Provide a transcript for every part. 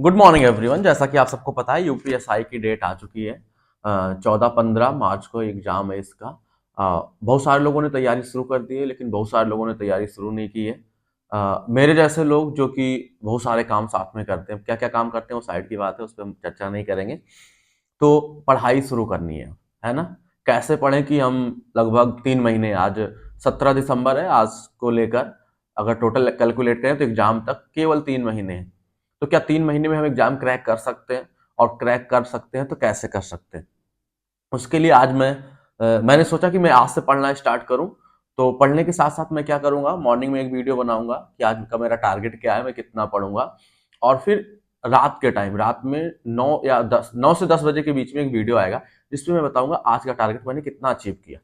Good morning everyone. जैसा कि आप सबको पता है यूपीएसआई की डेट आ चुकी है। 14-15 मार्च को एग्जाम है इसका। बहुत सारे लोगों ने तैयारी शुरू कर दी है, लेकिन बहुत सारे लोगों ने तैयारी शुरू नहीं की है। मेरे जैसे लोग जो कि बहुत सारे काम साथ में करते हैं, क्या क्या काम करते हैं वो साइड की बात है, उस पर हम चर्चा नहीं करेंगे। तो पढ़ाई शुरू करनी है ना। कैसे पढ़ें कि हम लगभग 3 महीने, आज 17 दिसंबर है, आज को लेकर अगर टोटल कैलकुलेट करें तो एग्जाम तक केवल 3 महीने हैं। तो क्या 3 महीने में हम एग्जाम क्रैक कर सकते हैं? और क्रैक कर सकते हैं तो कैसे कर सकते हैं? उसके लिए आज मैंने सोचा कि मैं आज से पढ़ना स्टार्ट करूं। तो पढ़ने के साथ साथ मैं क्या करूंगा, मॉर्निंग में एक वीडियो बनाऊंगा कि आज का मेरा टारगेट क्या है, मैं कितना पढ़ूंगा। और फिर रात के टाइम, रात में 9 से 10 बजे के बीच में एक वीडियो आएगा जिसमें मैं बताऊंगा आज का टारगेट मैंने कितना अचीव किया।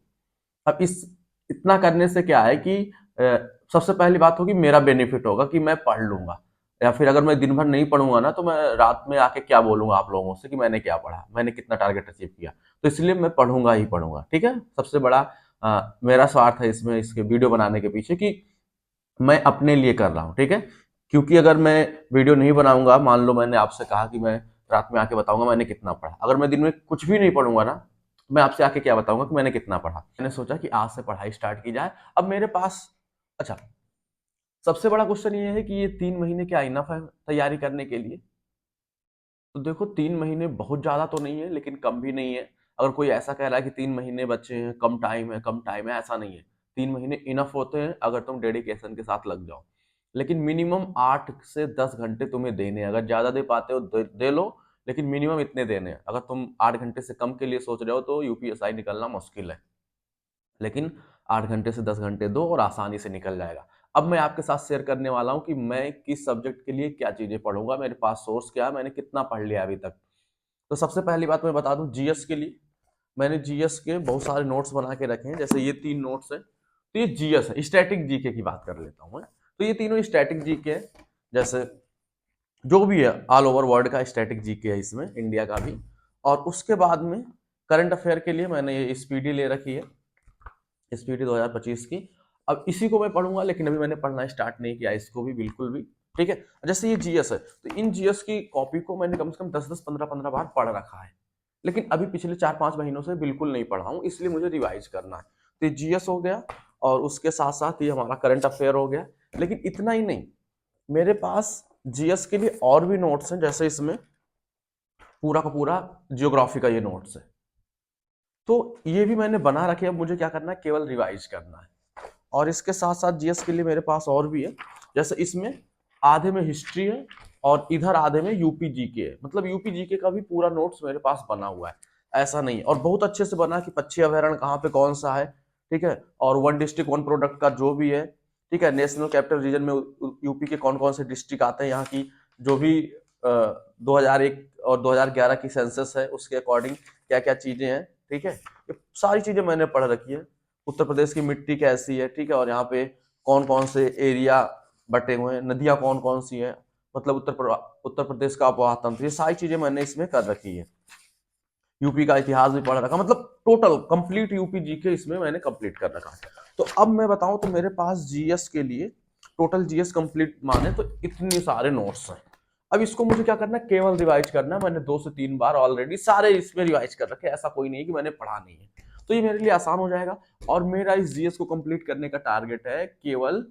अब इस इतना करने से क्या है कि सबसे पहली बात होगी, मेरा बेनिफिट होगा कि मैं पढ़ लूंगा। या फिर अगर मैं दिन भर नहीं पढ़ूंगा ना, तो मैं रात में आके क्या बोलूंगा आप लोगों से कि मैंने क्या पढ़ा, मैंने कितना टारगेट अचीव किया। तो इसलिए मैं पढ़ूंगा ही पढ़ूंगा। ठीक है, सबसे बड़ा मेरा स्वार्थ है इसमें, इसके वीडियो बनाने के पीछे, कि मैं अपने लिए कर रहा हूँ। ठीक है, क्योंकि अगर मैं वीडियो नहीं बनाऊंगा, मान लो मैंने आपसे कहा कि मैं रात में आके बताऊंगा मैंने कितना पढ़ा, अगर मैं दिन में कुछ भी नहीं पढ़ूंगा ना, मैं आपसे आके क्या बताऊंगा कि मैंने कितना पढ़ा। मैंने सोचा कि आज से पढ़ाई स्टार्ट की जाए। अब मेरे पास, अच्छा, सबसे बड़ा क्वेश्चन ये है कि ये 3 महीने क्या इनफ है तैयारी करने के लिए? तो देखो, 3 महीने बहुत ज्यादा तो नहीं है, लेकिन कम भी नहीं है। अगर कोई ऐसा कह रहा है कि 3 महीने बच्चे हैं, कम टाइम है, कम टाइम है, ऐसा नहीं है। 3 महीने इनफ होते हैं अगर तुम डेडिकेशन के साथ लग जाओ। लेकिन मिनिमम 8 से 10 घंटे तुम्हें देने हैं। अगर ज्यादा दे पाते हो दे लो, लेकिन मिनिमम इतने देने हैं। अगर तुम 8 घंटे से कम के लिए सोच रहे हो तो यूपीएसआई निकलना मुश्किल है। लेकिन 8 घंटे से 10 घंटे दो और आसानी से निकल जाएगा। अब मैं आपके साथ शेयर करने वाला हूं कि मैं किस सब्जेक्ट के लिए क्या चीजें पढ़ूंगा, मेरे पास सोर्स क्या है, मैंने कितना पढ़ लिया अभी तक। तो सबसे पहली बात मैं बता दूं, जीएस के लिए मैंने जीएस के बहुत सारे नोट्स बना के रखे हैं। जैसे ये 3 नोट्स है, तो ये जीएस है। स्टैटिक जीके की बात कर लेता हूं मैं। तो ये तीनों स्टैटिक जीके है। जैसे जो भी है, ऑल ओवर वर्ल्ड का स्टैटिक जीके है इसमें, इंडिया का भी। और उसके बाद में करंट अफेयर के लिए मैंने ये स्पीडी ले रखी है, स्पीडी 2025 की। अब इसी को मैं पढ़ूंगा, लेकिन अभी मैंने पढ़ना स्टार्ट नहीं किया इसको भी, बिल्कुल भी। ठीक है, जैसे ये जीएस है, तो इन जीएस की कॉपी को मैंने कम से कम 10-10, 15-15 बार पढ़ रखा है। लेकिन अभी पिछले 4-5 महीनों से बिल्कुल नहीं पढ़ा हूं, इसलिए मुझे रिवाइज करना है। तो ये जीएस हो गया, और उसके साथ साथ ये हमारा करंट अफेयर हो गया। लेकिन इतना ही नहीं, मेरे पास जीएस के लिए और भी नोट्स हैं। जैसे इसमें पूरा का पूरा जियोग्राफी का ये नोट्स है, तो ये भी मैंने बना रखे। अब मुझे क्या करना है, केवल रिवाइज करना है। और इसके साथ साथ जीएस के लिए मेरे पास और भी है। जैसे इसमें आधे में हिस्ट्री है और इधर आधे में यूपी जीके है। मतलब यूपी जीके का भी पूरा नोट्स मेरे पास बना हुआ है, ऐसा नहीं है। और बहुत अच्छे से बना कि पक्षी अभयारण्य कहाँ पे कौन सा है, ठीक है, और वन डिस्ट्रिक्ट वन प्रोडक्ट का जो भी है, ठीक है, नेशनल कैपिटल रीजन में यूपी के कौन कौन से डिस्ट्रिक्ट आते हैं, यहाँ की जो भी 2001 और 2011 की सेंसस है उसके अकॉर्डिंग क्या क्या चीजें हैं। ठीक है, ये सारी चीजें मैंने पढ़ रखी है। उत्तर प्रदेश की मिट्टी कैसी है, ठीक है, और यहाँ पे कौन कौन से एरिया बटे हुए हैं, नदियां कौन कौन सी हैं, मतलब उत्तर प्रदेश का आबोहवा तंत्र, ये सारी चीजें मैंने इसमें कर रखी है। यूपी का इतिहास भी पढ़ रखा, मतलब टोटल कंप्लीट यूपी जीके इसमें मैंने कंप्लीट कर रखा है। तो अब मैं बताऊं तो मेरे पास जीएस के लिए टोटल जीएस कंप्लीट माने तो इतने सारे नोट्स हैं। अब इसको मुझे क्या करना है, केवल रिवाइज करना है। मैंने 2 से 3 बार ऑलरेडी सारे इसमें रिवाइज कर रखे, ऐसा कोई नहीं है कि मैंने पढ़ा नहीं है। तो ये मेरे लिए आसान हो जाएगा। और मेरा इस जीएस को कंप्लीट करने का टारगेट है केवल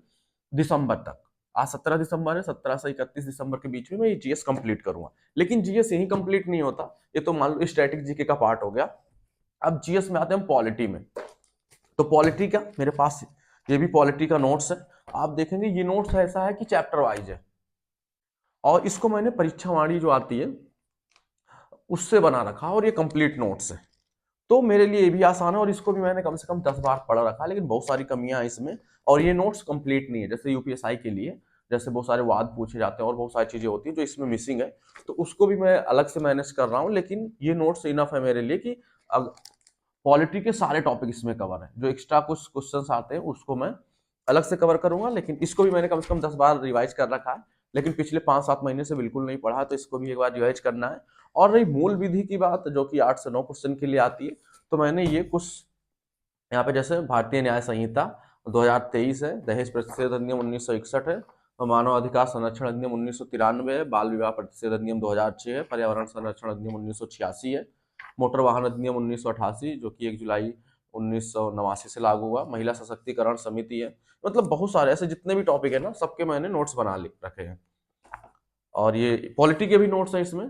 दिसंबर तक। आज 17 दिसंबर है, 17 से 31 दिसंबर के बीच में मैं ये जीएस कंप्लीट करूंगा। लेकिन जीएस यही कंप्लीट नहीं होता, ये तो मान लो स्टैटिक जीके का पार्ट हो गया। अब जीएस में आते हैं पॉलिटी में। तो पॉलिटी का मेरे पास ये भी पॉलिटी का नोट्स है। आप देखेंगे ये नोट्स ऐसा है कि चैप्टर वाइज है, और इसको मैंने परीक्षा वाणी जो आती है उससे बना रखा, और ये कंप्लीट नोट्स है। तो मेरे लिए ये भी आसान है, और इसको भी मैंने कम से कम 10 बार पढ़ रखा है। लेकिन बहुत सारी कमियां हैं इसमें, और ये नोट्स कंप्लीट नहीं है। जैसे यूपीएसआई के लिए जैसे बहुत सारे वाद पूछे जाते हैं और बहुत सारी चीजें होती हैं जो इसमें मिसिंग है, तो उसको भी मैं अलग से मैनेज कर रहा हूँ। लेकिन ये नोट्स इनफ है मेरे लिए कि पॉलिटी के सारे टॉपिक इसमें कवर है। जो एक्स्ट्रा कुछ क्वेश्चंस आते हैं उसको मैं अलग से कवर करूंगा, लेकिन इसको भी मैंने कम से कम 10 बार रिवाइज कर रखा है। लेकिन पिछले 5-7 महीने से बिल्कुल नहीं पढ़ा है, तो इसको भी एक बार रिवाइज करना है। और रही मूल विधि की बात, जो कि 8 से 9 क्वेश्चन के लिए आती है, तो मैंने ये कुछ यहाँ पे, जैसे भारतीय न्याय संहिता 2023 है, दहेज प्रतिषेध अधिनियम 1961 है, मानव अधिकार संरक्षण अधिनियम 1993 है, बाल विवाह प्रतिषेध अधिनियम 2006 है, पर्यावरण संरक्षण अधिनियम 1986 है, मोटर वाहन अधिनियम 1988 जो कि 1 जुलाई 1989 से लागू हुआ, महिला सशक्तिकरण समिति है। मतलब बहुत सारे ऐसे जितने भी टॉपिक है ना, सबके मैंने नोट्स बना रखे हैं। और ये पॉलिटी के भी नोट्स हैं इसमें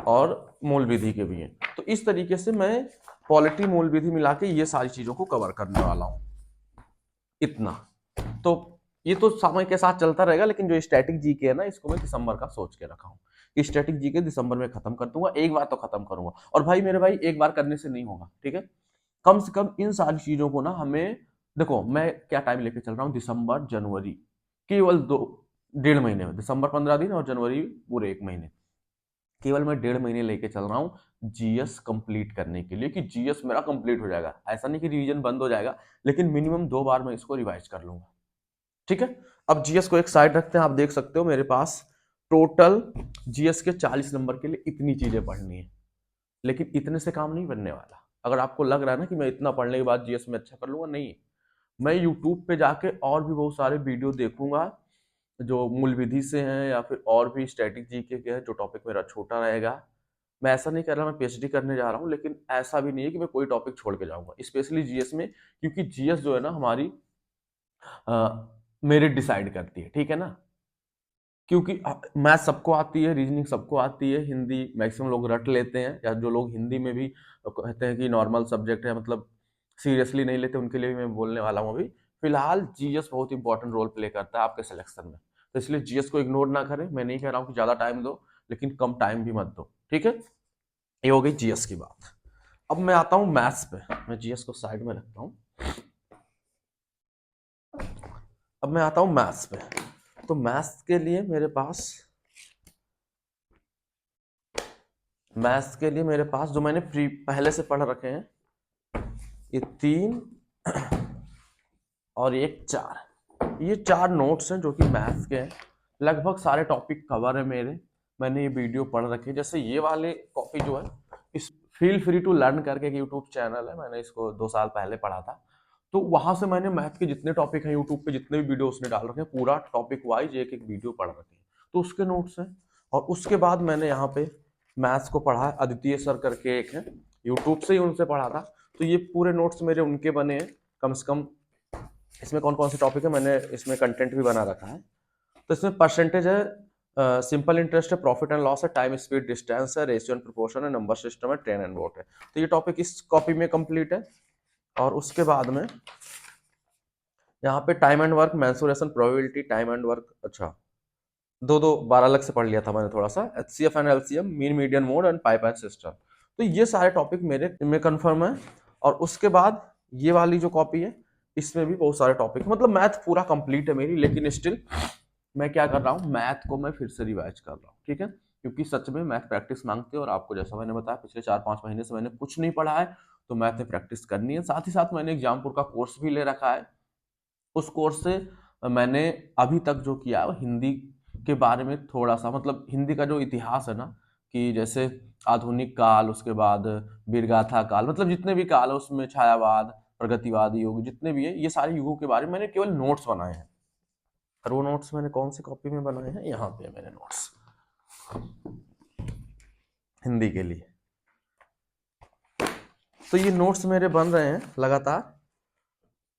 और मूल विधि के भी हैं। तो इस तरीके से मैं पॉलिटी मूल विधि मिला के ये सारी चीजों को कवर करने वाला हूं। इतना तो ये तो समय के साथ चलता रहेगा, लेकिन जो स्टैटिक जीके है ना, इसको मैं दिसंबर का सोच के रखा हूँ कि स्टैटिक जीके दिसंबर में खत्म कर दूंगा। एक बार तो खत्म करूंगा। और भाई मेरे भाई, एक बार करने से नहीं होगा, ठीक है। कम से कम इन सारी चीजों को ना हमें, देखो मैं क्या टाइम लेके चल रहा हूँ, दिसंबर जनवरी, केवल 1.5 महीने में, दिसंबर 15 दिन और जनवरी पूरे 1 महीने, केवल मैं 1.5 महीने लेके चल रहा हूँ जीएस कंप्लीट करने के लिए, कि जीएस मेरा कंप्लीट हो जाएगा। ऐसा नहीं कि रिवीजन बंद हो जाएगा, लेकिन मिनिमम 2 बार मैं इसको रिवाइज कर लूंगा, ठीक है। अब जीएस को एक साइड रखते हैं। आप देख सकते हो मेरे पास टोटल जीएस के 40 नंबर के लिए इतनी चीजें पढ़नी है, लेकिन इतने से काम नहीं बनने वाला। अगर आपको लग रहा है ना कि मैं इतना पढ़ने के बाद जीएस में अच्छा कर लूंगा, नहीं, मैं यूट्यूब पे जाके और भी बहुत सारे वीडियो देखूंगा जो मूल विधि से हैं, या फिर और भी स्टैटिक जीके के हैं जो टॉपिक मेरा छोटा रहेगा। मैं ऐसा नहीं कर रहा मैं पीएचडी करने जा रहा हूँ, लेकिन ऐसा भी नहीं है कि मैं कोई टॉपिक छोड़ के जाऊंगा, स्पेशली जीएस में, क्योंकि जीएस जो है ना हमारी मेरिट डिसाइड करती है, ठीक है ना। क्योंकि मैथ सबको आती है, रीजनिंग सबको आती है, हिंदी मैक्सिमम लोग रट लेते हैं, या जो लोग हिंदी में भी कहते हैं कि नॉर्मल सब्जेक्ट है, मतलब सीरियसली नहीं लेते, उनके लिए भी मैं बोलने वाला हूँ अभी। फिलहाल जीएस बहुत इंपॉर्टेंट रोल प्ले करता है आपके सिलेक्शन में, तो इसलिए जीएस को इग्नोर ना करें। मैं नहीं कह रहा हूँ कि ज्यादा टाइम दो, लेकिन कम टाइम भी मत दो, ठीक है। ये हो गई जीएस की बात। अब मैं आता हूँ मैथ्स पे। मैं जीएस को साइड में रखता हूँ। अब मैं आता हूँ मैथ्स पे। तो मैथ्स के लिए मेरे पास जो मैंने पहले से पढ़ रखे हैं, ये 3 और एक 4, ये 4 नोट्स हैं जो कि मैथ्स के हैं। लगभग सारे टॉपिक कवर है मेरे, मैंने ये वीडियो पढ़ रखे हैं। जैसे ये वाले कॉपी जो है, इस फील फ्री टू लर्न करके एक यूट्यूब चैनल है, मैंने इसको 2 साल पहले पढ़ा था। तो वहां से मैंने मैथ के जितने टॉपिक हैं यूट्यूब पे, जितने भी वीडियो उसने डाल रखे हैं, पूरा टॉपिक वाइज एक एक वीडियो पढ़ रखे हैं, तो उसके नोट्स हैं। और उसके बाद मैंने यहाँ पे मैथ्स को पढ़ा है, अदितीय सर करके एक है, यूट्यूब से ही उनसे पढ़ा था। तो ये पूरे नोट्स मेरे उनके बने हैं। कम से कम इसमें कौन कौन से टॉपिक है मैंने इसमें कंटेंट भी बना रखा है। तो इसमें परसेंटेज है, सिंपल इंटरेस्ट है, प्रॉफिट एंड लॉस है, टाइम स्पीड डिस्टेंस है, रेशियो एंड प्रोपोर्शन है, नंबर सिस्टम है, ट्रेन एंड वोट है। तो ये टॉपिक इस कॉपी में कंप्लीट है। और उसके बाद में यहाँ पे time and work, mensuration, probability, time and work, अच्छा 12 अलग से पढ़ लिया था मैंने थोड़ा सा, HCF and LCM, mean median mode and pipe and system. तो ये सारे टॉपिक मेरे में कंफर्म है। और उसके बाद ये वाली जो कॉपी है, इसमें भी बहुत सारे टॉपिक, मतलब मैथ पूरा कंप्लीट है मेरी, लेकिन स्टिल मैं क्या कर रहा हूँ, मैथ को मैं फिर से रिवाइज कर रहा हूँ, ठीक है। क्योंकि सच में मैथ प्रैक्टिस मांगते हैं, और आपको जैसा मैंने बताया पिछले 4-5 महीने से मैंने कुछ नहीं पढ़ा है, तो मैथ में प्रैक्टिस करनी है। साथ ही साथ मैंने एग्जामपुर का कोर्स भी ले रखा है। उस कोर्स से मैंने अभी तक जो किया है हिंदी के बारे में थोड़ा सा, मतलब हिंदी का जो इतिहास है ना, कि जैसे आधुनिक काल, उसके बाद वीरगाथा काल, मतलब जितने भी काल है उसमें, छायावाद, प्रगतिवादी युग, जितने भी है, ये सारे युगों के बारे में मैंने केवल नोट्स बनाए हैं। और वो नोट्स मैंने कौन सी कॉपी में बनाए हैं, यहाँ पे मैंने नोट्स हिंदी के लिए। तो ये नोट्स मेरे बन रहे हैं लगातार।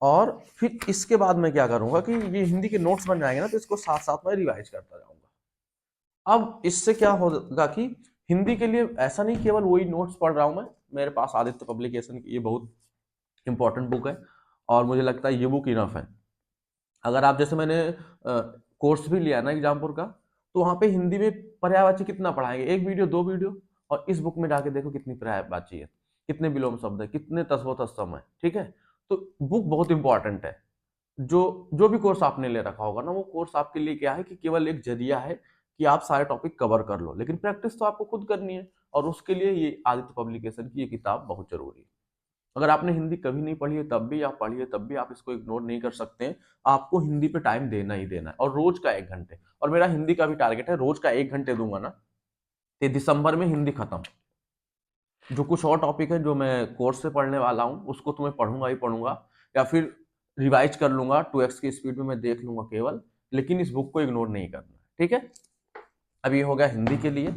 और फिर इसके बाद मैं क्या करूंगा कि ये हिंदी के नोट्स बन जाएंगे ना, तो इसको साथ साथ में रिवाइज करता जाऊंगा। अब इससे क्या होगा कि हिंदी के लिए ऐसा नहीं केवल वही नोट्स पढ़ रहा हूं मैं, मेरे पास आदित्य पब्लिकेशन की ये बहुत इंपॉर्टेंट बुक है, और मुझे लगता है ये बुक इनफ है। अगर आप, जैसे मैंने कोर्स भी लिया ना एग्जामपुर का, तो वहां पे हिंदी में पर्यायवाची कितना पढ़ाएंगे, 1 वीडियो 2 वीडियो। और इस बुक में जाके देखो कितनी पर्यायवाची है, कितने विलोम शब्द है, कितने तस्वो तत्सम है, ठीक है। तो बुक बहुत इंपॉर्टेंट है। जो जो भी कोर्स आपने ले रखा होगा ना, वो कोर्स आपके लिए क्या है कि केवल एक जरिया है कि आप सारे टॉपिक कवर कर लो, लेकिन प्रैक्टिस तो आपको खुद करनी है। और उसके लिए ये आदित्य पब्लिकेशन की ये किताब बहुत जरूरी है। अगर आपने हिंदी कभी नहीं पढ़ी है तब भी आप पढ़िए, तब भी आप इसको इग्नोर नहीं कर सकते हैं। आपको हिंदी पे टाइम देना ही देना है, और रोज का 1 घंटे। और मेरा हिंदी का भी टारगेट है, रोज का 1 घंटे दूंगा ना, तो दिसंबर में हिंदी खत्म। जो कुछ और टॉपिक है जो मैं कोर्स से पढ़ने वाला हूँ, उसको तो मैं पढ़ूंगा ही पढ़ूंगा, या फिर रिवाइज कर लूंगा 2x की स्पीड में, मैं देख लूंगा केवल, लेकिन इस बुक को इग्नोर नहीं करना है, ठीक है। अब ये हो गया हिंदी के लिए,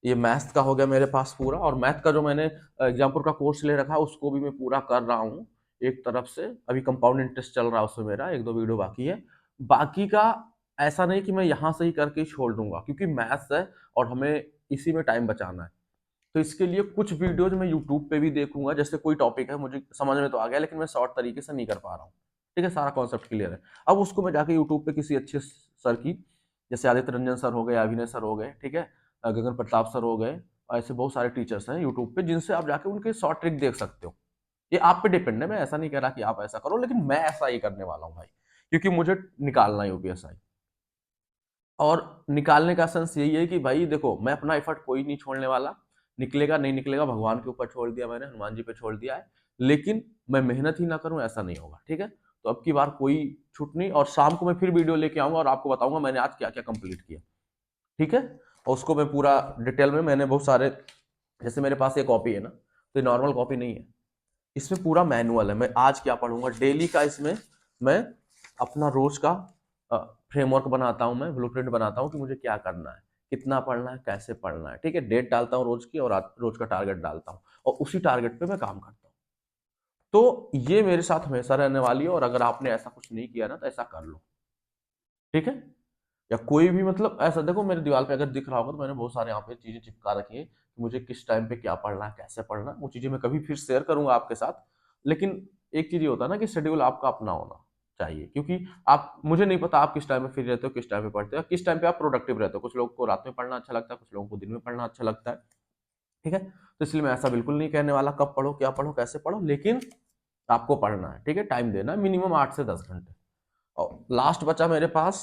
ये मैथ्स का हो गया मेरे पास पूरा। और मैथ का जो मैंने एग्जाम्पल का कोर्स ले रखा है उसको भी मैं पूरा कर रहा हूँ एक तरफ से। अभी कंपाउंड इंटरेस्ट चल रहा है उसमें मेरा, एक दो वीडियो बाकी है। बाकी का ऐसा नहीं कि मैं यहाँ से ही करके ही छोड़ दूंगा, क्योंकि मैथ्स है और हमें इसी में टाइम बचाना है। तो इसके लिए कुछ वीडियोज मैं यूट्यूब पे भी देखूंगा। जैसे कोई टॉपिक है मुझे समझ में तो आ गया, लेकिन मैं शॉर्ट तरीके से नहीं कर पा रहा हूँ, ठीक है, सारा कॉन्सेप्ट क्लियर है। अब उसको मैं जाके यूट्यूब पे किसी अच्छे सर की, जैसे आदित्य रंजन सर हो गए, अभिनय सर हो गए, ठीक है, गगन प्रताप सर हो गए, ऐसे बहुत सारे टीचर्स हैं यूट्यूब पे जिनसे आप जाके उनके शॉर्ट ट्रिक देख सकते हो। ये आप पे डिपेंड है, मैं ऐसा नहीं कह रहा कि आप ऐसा करो, लेकिन मैं ऐसा ही करने वाला हूँ भाई, क्योंकि मुझे निकालना है यूपीएसआई। और निकालने का सेंस यही है कि भाई देखो, मैं अपना एफर्ट कोई नहीं छोड़ने वाला, निकलेगा नहीं निकलेगा भगवान के ऊपर छोड़ दिया मैंने, हनुमान जी पे छोड़ दिया है, लेकिन मैं मेहनत ही ना करूं ऐसा नहीं होगा, ठीक है। तो अब की बार कोई छूट नहीं, और शाम को मैं फिर वीडियो लेके आऊंगा और आपको बताऊंगा मैंने आज क्या क्या कंप्लीट किया, ठीक है। और उसको मैं पूरा डिटेल में, मैंने बहुत सारे, जैसे मेरे पास ये कॉपी है ना, तो ये नॉर्मल कॉपी नहीं है, इसमें पूरा मैनुअल है, मैं आज क्या पढ़ूंगा डेली का, इसमें मैं अपना रोज का फ्रेमवर्क बनाता हूँ, मैं ब्लूप्रिंट बनाता हूँ कि मुझे क्या करना है, कितना पढ़ना है, कैसे पढ़ना है, ठीक है। डेट डालता हूँ रोज की, और रोज का टारगेट डालता हूँ, और उसी टारगेट पे मैं काम करता हूँ। तो ये मेरे साथ हमेशा रहने वाली है, और अगर आपने ऐसा कुछ नहीं किया ना तो ऐसा कर लो, ठीक है। या कोई भी, मतलब ऐसा देखो मेरे दीवार पे अगर दिख रहा होगा तो मैंने बहुत सारे यहाँ पे चीजें चिपका रखी है कि मुझे किस टाइम पे क्या पढ़ना है, कैसे पढ़ना है, वो चीजें मैं कभी फिर शेयर करूंगा आपके साथ। लेकिन एक चीज ये होता है ना कि शेड्यूल आपका अपना होना चाहिए, क्योंकि आप, मुझे नहीं पता आप किस टाइम पे फ्री रहते हो, किस टाइम पे पढ़ते हो, किस टाइम पे आप प्रोडक्टिव रहते हो। कुछ लोगों को रात में पढ़ना अच्छा लगता है, कुछ लोगों को दिन में पढ़ना अच्छा लगता है, ठीक है। तो इसलिए मैं ऐसा बिल्कुल नहीं कहने वाला कब पढ़ो, क्या पढ़ो, कैसे पढ़ो, लेकिन आपको पढ़ना है, ठीक है। टाइम देना है मिनिमम 8 से 10 घंटे। और लास्ट बचा मेरे पास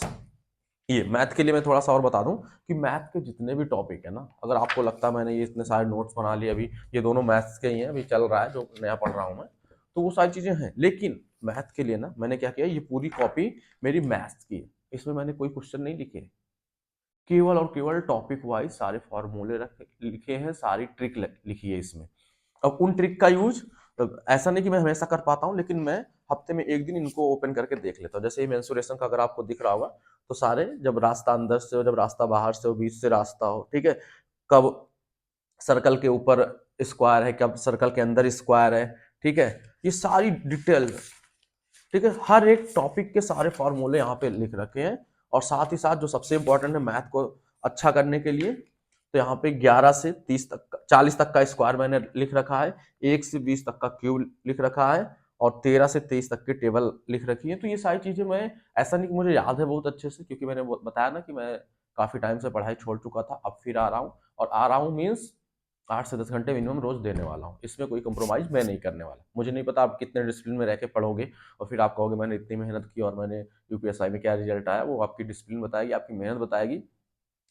ये मैथ के लिए। मैं थोड़ा सा और बता दूं कि मैथ के जितने भी टॉपिक है ना, अगर आपको लगता है मैंने ये इतने सारे नोट्स बना लिए, अभी ये दोनों मैथ्स के ही हैं, अभी चल रहा है जो नया पढ़ रहा हूं मैं, तो वो सारी चीजें हैं। लेकिन मैथ के लिए ना मैंने क्या किया, ये पूरी कॉपी मेरी मैथ्स की है, इसमें मैंने कोई क्वेश्चन नहीं लिखे, केवल और केवल टॉपिक वाइज सारे फॉर्मूले लिखे हैं, सारी ट्रिक लिखी है इसमें। अब उन ट्रिक का यूज, ऐसा नहीं कि मैं हमेशा कर पाता हूँ, लेकिन मैं हफ्ते में एक दिन इनको ओपन करके देख लेता हूँ। जैसे ये मेंसुरेशन का अगर आपको दिख रहा होगा, तो सारे, जब रास्ता अंदर से हो, जब रास्ता बाहर से हो, बीच से रास्ता हो, ठीक है, कब सर्कल के ऊपर स्क्वायर है, कब सर्कल के अंदर स्क्वायर है, ठीक है, ये सारी डिटेल, ठीक है, हर एक टॉपिक के सारे फॉर्मूले यहाँ पे लिख रखे हैं। और साथ ही साथ जो सबसे इंपॉर्टेंट है मैथ को अच्छा करने के लिए, तो यहाँ पे 11 से 30 तक 40 तक का स्क्वायर मैंने लिख रखा है, 1 से 20 तक का क्यूब लिख रखा है, और 13 से 23 तक की टेबल लिख रखी है। तो ये सारी चीजें मैं, ऐसा नहीं कि मुझे याद है बहुत अच्छे से, क्योंकि मैंने बताया ना कि मैं काफी टाइम से पढ़ाई छोड़ चुका था, अब फिर आ रहा हूँ, और आ रहा हूँ मीन्स 8 से 10 घंटे मिनिमम रोज देने वाला हूँ। इसमें कोई कंप्रोमाइज मैं नहीं करने वाला। मुझे नहीं पता आप कितने डिसिप्लिन में रह के पढ़ोगे, और फिर आप कहोगे मैंने इतनी मेहनत की और मैंने यूपीएसआई में क्या रिजल्ट आया, वो आपकी डिसिप्लिन बताएगी, आपकी मेहनत बताएगी,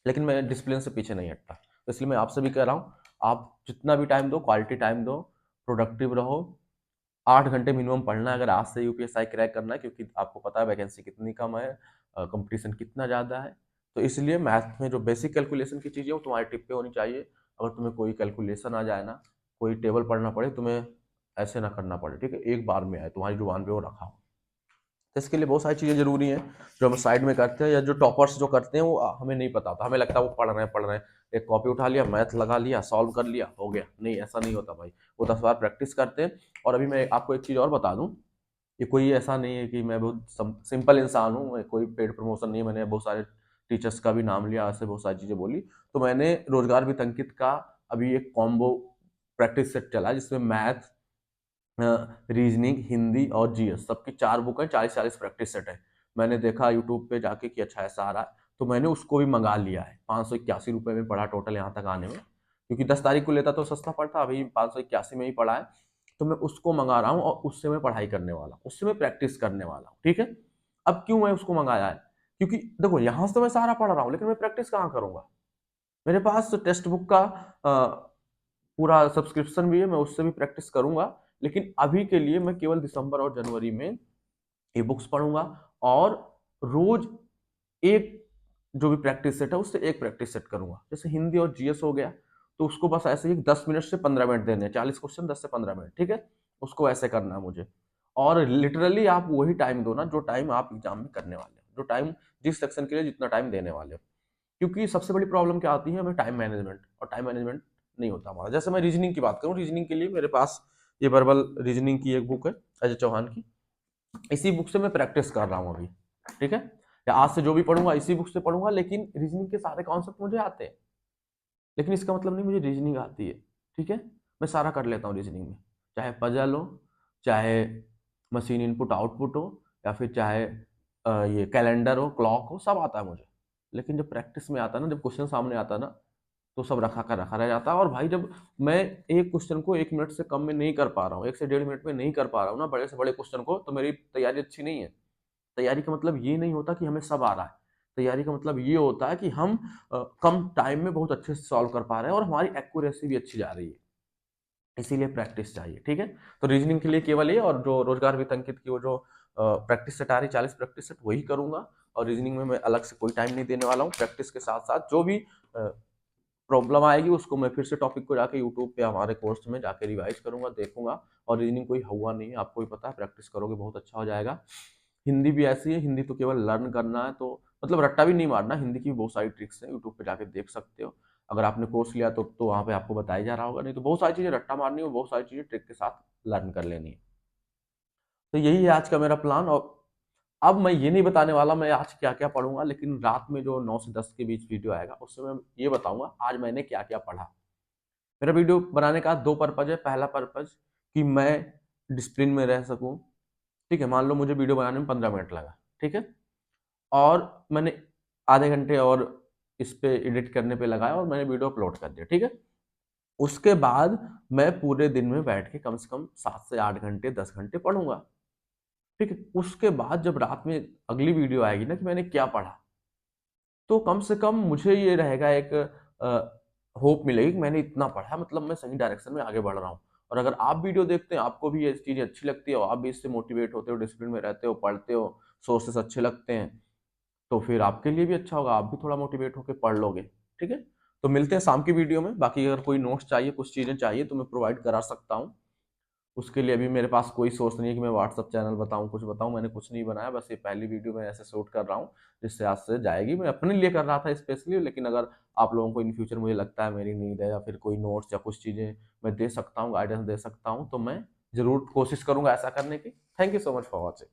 लेकिन मैं डिसिप्लिन से पीछे नहीं हटता। तो इसलिए मैं आपसे भी कह रहा हूँ, आप जितना भी टाइम दो, क्वालिटी टाइम दो, प्रोडक्टिव रहो। 8 घंटे मिनिमम पढ़ना है अगर आज से यूपीएसआई क्रैक करना है, क्योंकि आपको पता है वैकेंसी कितनी कम है, कंपटीशन कितना ज़्यादा है। तो इसलिए मैथ में जो बेसिक कैलकुलेशन की चीज़ें वो तुम्हारे टिप पे होनी चाहिए। अगर तुम्हें कोई कैलकुलेशन आ जाए ना, कोई टेबल पढ़ना पड़े, तुम्हें ऐसे ना करना पड़े, ठीक है, एक बार में आए तुम्हारी जुबान पे वो रखा हो। तो इसके लिए बहुत सारी चीज़ें जरूरी हैं जो हम साइड में करते हैं, या जो टॉपर्स जो करते हैं वो हमें नहीं पता होता, हमें लगता है वो पढ़ रहे हैं, एक कॉपी उठा लिया, मैथ लगा लिया, सॉल्व कर लिया, हो गया। नहीं, ऐसा नहीं होता भाई, वो 10 बार प्रैक्टिस करते हैं। और अभी मैं आपको एक चीज़ और बता दूं, ये कोई ऐसा नहीं है कि मैं बहुत सिंपल इंसान हूँ, कोई पेड प्रमोशन नहीं है, मैंने बहुत सारे टीचर्स का भी नाम लिया, ऐसे बहुत सारी चीज़ें बोली। तो मैंने रोजगार विद अंकित का अभी एक कॉम्बो प्रैक्टिस सेट चला है, जिसमें मैथ, रीजनिंग, हिंदी और जीएस सबकी 4 बुक है, 40-40 प्रैक्टिस सेट है। मैंने देखा यूट्यूब पे जाके कि अच्छा ऐसा आ रहा है, तो मैंने उसको भी मंगा लिया है। 581 रुपये में पड़ा टोटल यहाँ तक आने में, क्योंकि 10 तारीख को लेता तो सस्ता पड़ता, अभी 581 में ही पड़ा है। तो मैं उसको मंगा रहा हूँ, और उससे मैं पढ़ाई करने वाला हूँ, उससे मैं प्रैक्टिस करने वाला हूँ, ठीक है। अब क्यों मैं उसको मंगाया है, क्योंकि देखो यहाँ से तो मैं सारा पढ़ रहा हूँ, लेकिन मैं प्रैक्टिस कहाँ करूंगा। मेरे पास टेक्स्ट बुक का पूरा सब्सक्रिप्शन भी है, मैं उससे भी प्रैक्टिस करूंगा। लेकिन अभी के लिए मैं केवल दिसंबर और जनवरी में ई बुक्स पढ़ूंगा, और रोज एक, जो भी प्रैक्टिस सेट है उससे एक प्रैक्टिस सेट करूंगा। जैसे हिंदी और जीएस हो गया, तो उसको बस ऐसे ही 10 मिनट से 15 मिनट देने हैं, 40 क्वेश्चन 10 से 15 मिनट, ठीक है, उसको ऐसे करना है मुझे। और लिटरली आप वही टाइम दो ना जो टाइम आप एग्जाम में करने वाले हो, जो टाइम जिस सेक्शन के लिए जितना टाइम देने वाले हो। क्योंकि सबसे बड़ी प्रॉब्लम क्या आती है हमें, टाइम मैनेजमेंट, और टाइम मैनेजमेंट नहीं होता हमारा। जैसे मैं रीजनिंग की बात करूँ, रीजनिंग के लिए मेरे पास ये वर्बल रीजनिंग की एक बुक है अजय चौहान की, इसी बुक से मैं प्रैक्टिस कर रहा हूँ अभी, ठीक है। या आज से जो भी पढ़ूंगा इसी बुक से पढ़ूंगा, लेकिन रीजनिंग के सारे कॉन्सेप्ट मुझे आते हैं, लेकिन इसका मतलब नहीं मुझे रीजनिंग आती है, ठीक है। मैं सारा कर लेता हूँ रीजनिंग में, चाहे पजल हो, चाहे मशीन इनपुट आउटपुट हो, या फिर चाहे ये कैलेंडर हो, क्लॉक हो, सब आता है मुझे। लेकिन जब प्रैक्टिस में आता है ना, जब क्वेश्चन सामने आता है ना, तो सब रखा का रखा रह जाता है। और भाई जब मैं एक क्वेश्चन को 1 मिनट से कम में नहीं कर पा रहा हूँ, 1 से 1.5 मिनट में नहीं कर पा रहा हूँ ना, बड़े से बड़े क्वेश्चन को, तो मेरी तैयारी अच्छी नहीं है। तैयारी का मतलब ये नहीं होता कि हमें सब आ रहा है। तैयारी का मतलब ये होता है कि हम कम टाइम में बहुत अच्छे से सॉल्व कर पा रहे हैं और हमारी एक्यूरेसी भी अच्छी जा रही है। इसीलिए प्रैक्टिस चाहिए, ठीक है। तो रीजनिंग के लिए केवल ये, और जो रोजगार वित्त अंकित की वो जो प्रैक्टिस सेट आ रही 40 प्रैक्टिस सेट, वही करूंगा। और रीजनिंग में मैं अलग से कोई टाइम नहीं देने वाला हूँ। प्रैक्टिस के साथ साथ जो भी प्रॉब्लम आएगी उसको मैं फिर से टॉपिक को जाके यूट्यूब पे हमारे कोर्स में जाके रिवाइज करूंगा, देखूंगा। और रीजनिंग कोई हुआ नहीं है, आपको भी पता है, प्रैक्टिस करोगे बहुत अच्छा हो जाएगा। हिंदी भी ऐसी है, हिंदी तो केवल लर्न करना है, तो मतलब रट्टा भी नहीं मारना। हिंदी की भी बहुत सारी ट्रिक्स है, यूट्यूब पे जाके देख सकते हो। अगर आपने कोर्स लिया तो वहाँ पे आपको बताया जा रहा होगा, नहीं तो बहुत सारी चीजें रट्टा मारनी हो, बहुत सारी चीजें ट्रिक के साथ लर्न कर लेनी है। तो यही है आज का मेरा प्लान। और अब मैं ये नहीं बताने वाला मैं आज क्या क्या पढ़ूंगा, लेकिन रात में जो 9 से 10 के बीच वीडियो आएगा उसमें मैं ये बताऊंगा आज मैंने क्या क्या पढ़ा। मेरा वीडियो बनाने का 2 पर्पज है। पहला पर्पज कि मैं डिसिप्लिन में रह सकूं, ठीक है। मान लो मुझे वीडियो बनाने में 15 मिनट लगा, ठीक है, और मैंने आधे घंटे और इस पे एडिट करने पे लगाया और मैंने वीडियो अपलोड कर दिया, ठीक है। उसके बाद मैं पूरे दिन में बैठ के कम से कम 7 से 8 घंटे 10 घंटे पढ़ूंगा, ठीक है। उसके बाद जब रात में अगली वीडियो आएगी ना कि मैंने क्या पढ़ा, तो कम से कम मुझे ये रहेगा, एक होप मिलेगी कि मैंने इतना पढ़ा, मतलब मैं सही डायरेक्शन में आगे बढ़ रहा हूँ। और अगर आप वीडियो देखते हैं, आपको भी ये चीज़ें अच्छी लगती है और आप भी इससे मोटिवेट होते हो, डिसिप्लिन में रहते हो, पढ़ते हो, सोर्सेस अच्छे लगते हैं, तो फिर आपके लिए भी अच्छा होगा, आप भी थोड़ा मोटिवेट होकर पढ़ लोगे, ठीक है। तो मिलते हैं शाम की वीडियो में। बाकी अगर कोई नोट्स चाहिए, कुछ चीज़ें चाहिए तो मैं प्रोवाइड करा सकता हूँ। उसके लिए अभी मेरे पास कोई सोर्स नहीं है कि मैं व्हाट्सअप चैनल बताऊं, कुछ बताऊं। मैंने कुछ नहीं बनाया, बस ये पहली वीडियो मैं ऐसे शूट कर रहा हूं जिससे आज से जाएगी। मैं अपने लिए कर रहा था स्पेशली, लेकिन अगर आप लोगों को इन फ्यूचर मुझे लगता है मेरी नीड है या फिर कोई नोट्स या कुछ चीज़ें मैं दे सकता हूँ, गाइडेंस दे सकता हूँ, तो मैं जरूर कोशिश करूंगा ऐसा करने की। Thank you so much for watching.